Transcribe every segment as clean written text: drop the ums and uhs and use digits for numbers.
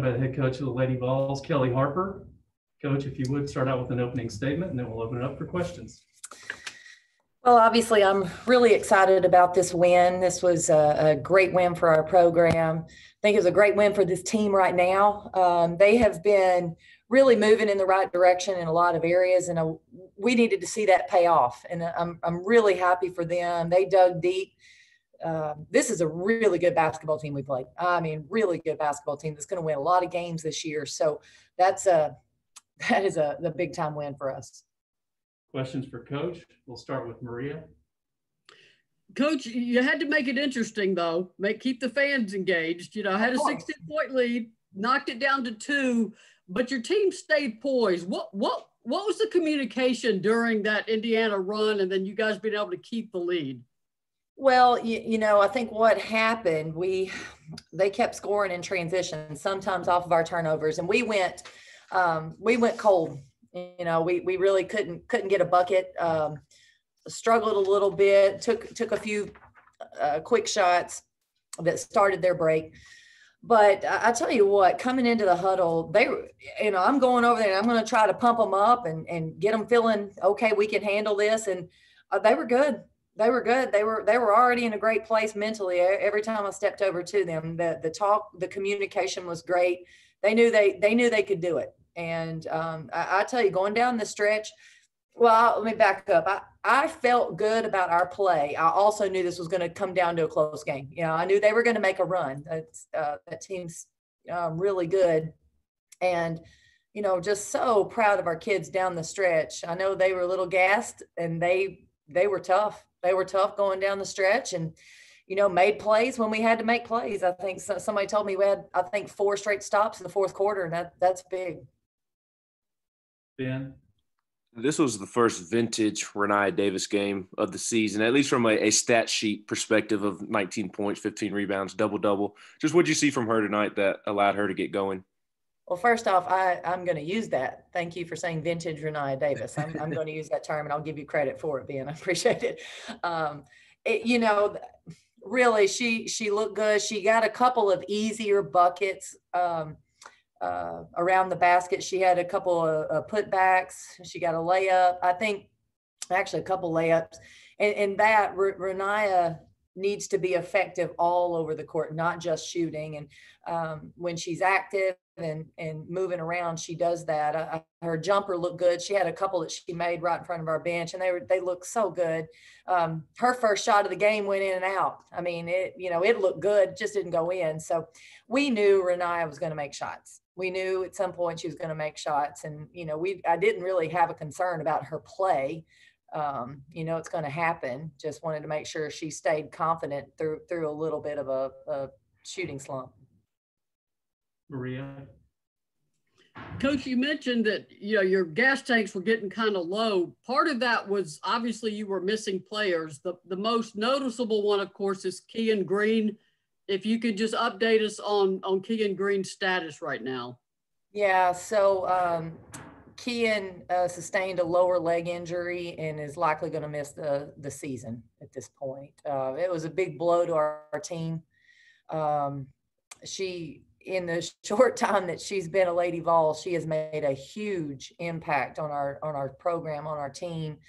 by the head coach of the Lady Vols, Kellie Harper. Coach, if you would start out with an opening statement, and then we'll open it up for questions. Well, obviously, I'm really excited about this win. This was a great win for our program. I think it's a great win for this team right now. They have been really moving in the right direction in a lot of areas, and we needed to see that pay off. And I'm really happy for them. They dug deep. This is a really good basketball team we played. I mean, really good basketball team that's going to win a lot of games this year. So that is the big time win for us. Questions for Coach? We'll start with Maria. Coach, you had to make it interesting, though. Keep the fans engaged. You know, had a 16-point lead, knocked it down to 2, but your team stayed poised. What was the communication during that Indiana run, and then you guys being able to keep the lead? Well, you know, I think what happened, they kept scoring in transition, sometimes off of our turnovers, and we went cold. You know, we really couldn't get a bucket. Struggled a little bit. Took a few quick shots that started their break. But I tell you what, coming into the huddle, I'm going over there and I'm going to try to pump them up and get them feeling okay. We can handle this, and they were good. They were good. They were already in a great place mentally. Every time I stepped over to them, the talk, the communication was great. They knew they could do it. And I tell you, going down the stretch, well, let me back up. I felt good about our play. I also knew this was going to come down to a close game. You know, I knew they were going to make a run. That team's really good. And, you know, just so proud of our kids down the stretch. I know they were a little gassed, and they were tough. They were tough going down the stretch, and, you know, made plays when we had to make plays. I think somebody told me we had, 4 straight stops in the fourth quarter, and that's big. Ben? This was the first vintage Reyna Davis game of the season, at least from a stat sheet perspective of 19 points, 15 rebounds, double-double. Just what did you see from her tonight that allowed her to get going? Well, first off, I'm going to use that. Thank you for saying vintage Reyna Davis. I'm going to use that term, and I'll give you credit for it, Ben. I appreciate it. You know, really, she looked good. She got a couple of easier buckets around the basket. She had a couple of putbacks. She got a layup. I think actually a couple layups. And that Reyna needs to be effective all over the court, not just shooting. And when she's active and moving around, she does that. Her jumper looked good. She had a couple that she made right in front of our bench, and they looked so good. Her first shot of the game went in and out. I mean, it looked good, just didn't go in. So we knew Reyna was going to make shots. We knew at some point she was going to make shots, and I didn't really have a concern about her play. It's going to happen. Just wanted to make sure she stayed confident through a little bit of a shooting slump. Maria? Coach, you mentioned that, your gas tanks were getting kind of low. Part of that was obviously you were missing players. The most noticeable one, of course, is Keegan Green. If you could just update us on Keegan Green's status right now. Yeah, so Keegan sustained a lower leg injury and is likely going to miss the season at this point. It was a big blow to our team. In the short time that she's been a Lady Vols, she has made a huge impact on our program, on our team.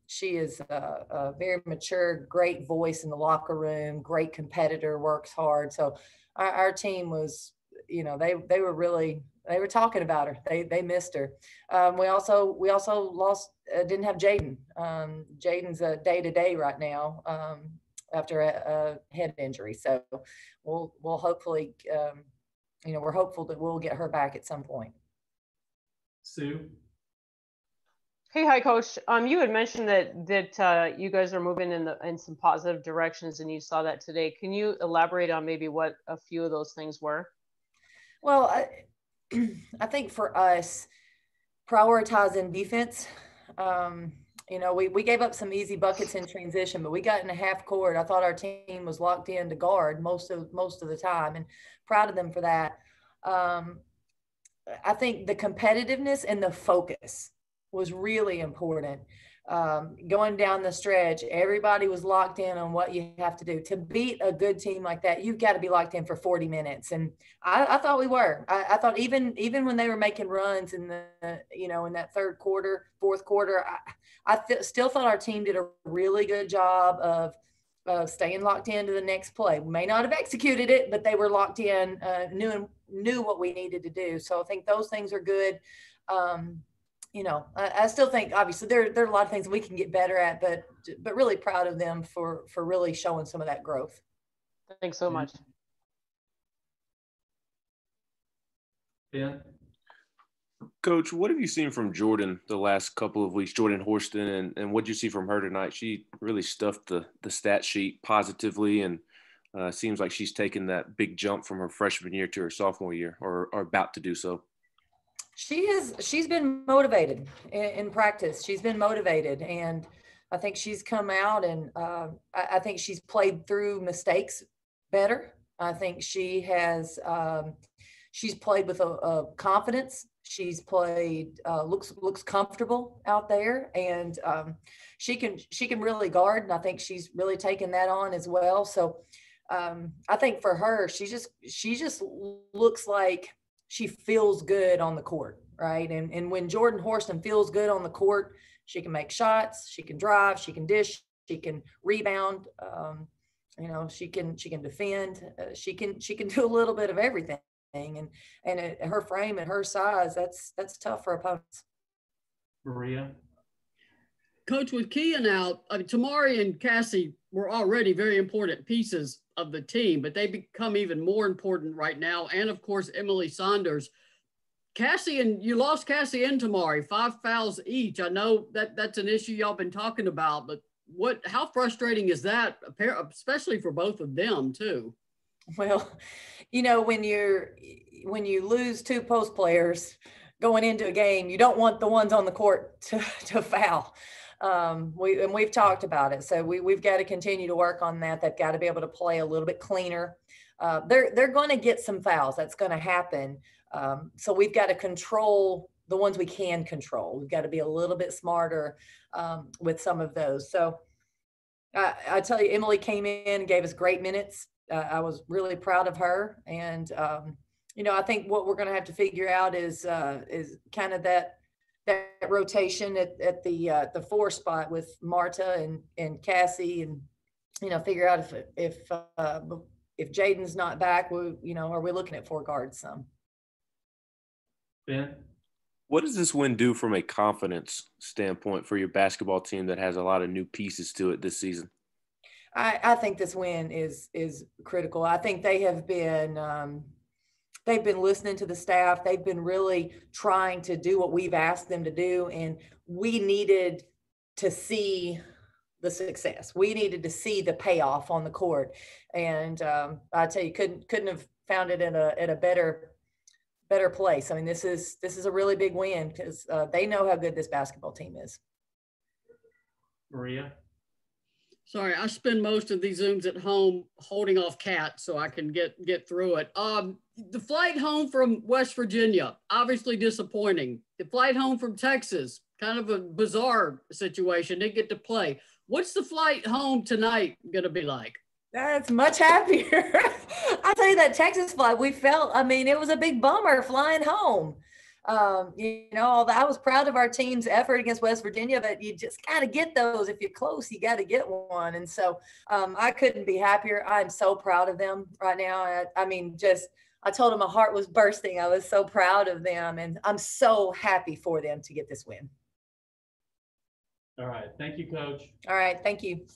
She is a very mature, great voice in the locker room, great competitor, works hard. So our team was, they were talking about her. They missed her. We also lost, didn't have Jaden. Jaden's a day-to-day right now after a head injury. So we'll hopefully, we're hopeful that we'll get her back at some point. Sue? Hey, hi, Coach. You had mentioned that you guys are moving in some positive directions, and you saw that today. Can you elaborate on maybe what a few of those things were? Well, I think for us, prioritizing defense. We gave up some easy buckets in transition, but we got in a half court. I thought our team was locked in to guard most of the time, and proud of them for that. I think the competitiveness and the focus was really important. going down the stretch, everybody was locked in on what you have to do to beat a good team like that. You've got to be locked in for 40 minutes. And I thought we were. I thought even when they were making runs in the, in that third quarter, fourth quarter, still thought our team did a really good job of staying locked into the next play. We may not have executed it, but they were locked in, knew what we needed to do. So I think those things are good. I still think obviously there are a lot of things we can get better at, but really proud of them for really showing some of that growth. Thanks so much. Ben? Coach, what have you seen from Jordan the last couple of weeks, Jordan Horston, and what did you see from her tonight? She really stuffed the stat sheet positively, and seems like she's taken that big jump from her freshman year to her sophomore year, or about to do so. She's been motivated in practice. She's been motivated, and I think she's come out and I think she's played through mistakes better. I think she has she's played with a confidence. She's played looks comfortable out there, and she can really guard, and I think she's really taken that on as well. So I think for her, she just looks like she feels good on the court, right? And when Jordan Horston feels good on the court, she can make shots, she can drive, she can dish, she can rebound, she can defend, she can do a little bit of everything. And at her frame and her size, that's tough for opponents. Maria? Coach, with Keegan out, Tamari and Cassie were already very important pieces of the team, but they become even more important right now. And of course, Emily Saunders. You lost Cassie and Tamari, 5 fouls each. I know that's an issue y'all been talking about, but how frustrating is that, especially for both of them too? Well, when you lose 2 post players going into a game, you don't want the ones on the court to foul. We've talked about it. So we've got to continue to work on that. They've got to be able to play a little bit cleaner. They're going to get some fouls. That's going to happen. So we've got to control the ones we can control. We've got to be a little bit smarter with some of those. So I tell you, Emily came in and gave us great minutes. I was really proud of her. And, I think what we're going to have to figure out is kind of that rotation at the 4 spot with Marta and Cassie, and, figure out if Jaden's not back, are we looking at 4 guards some? Ben? What does this win do from a confidence standpoint for your basketball team that has a lot of new pieces to it this season? I think this win is critical. I think they have been they've been listening to the staff. They've been really trying to do what we've asked them to do, and we needed to see the success. We needed to see the payoff on the court, and I tell you, couldn't have found it at a better place. I mean, this is a really big win because they know how good this basketball team is. Maria? Sorry, I spend most of these Zooms at home holding off Kat so I can get through it. The flight home from West Virginia, obviously disappointing. The flight home from Texas, kind of a bizarre situation. Didn't get to play. What's the flight home tonight going to be like? That's much happier. I tell you, that Texas flight, it was a big bummer flying home. I was proud of our team's effort against West Virginia, but you just got to get those. If you're close, you got to get one. And so I couldn't be happier. I'm so proud of them right now. I told them my heart was bursting. I was so proud of them, and I'm so happy for them to get this win. All right. Thank you, Coach. All right. Thank you.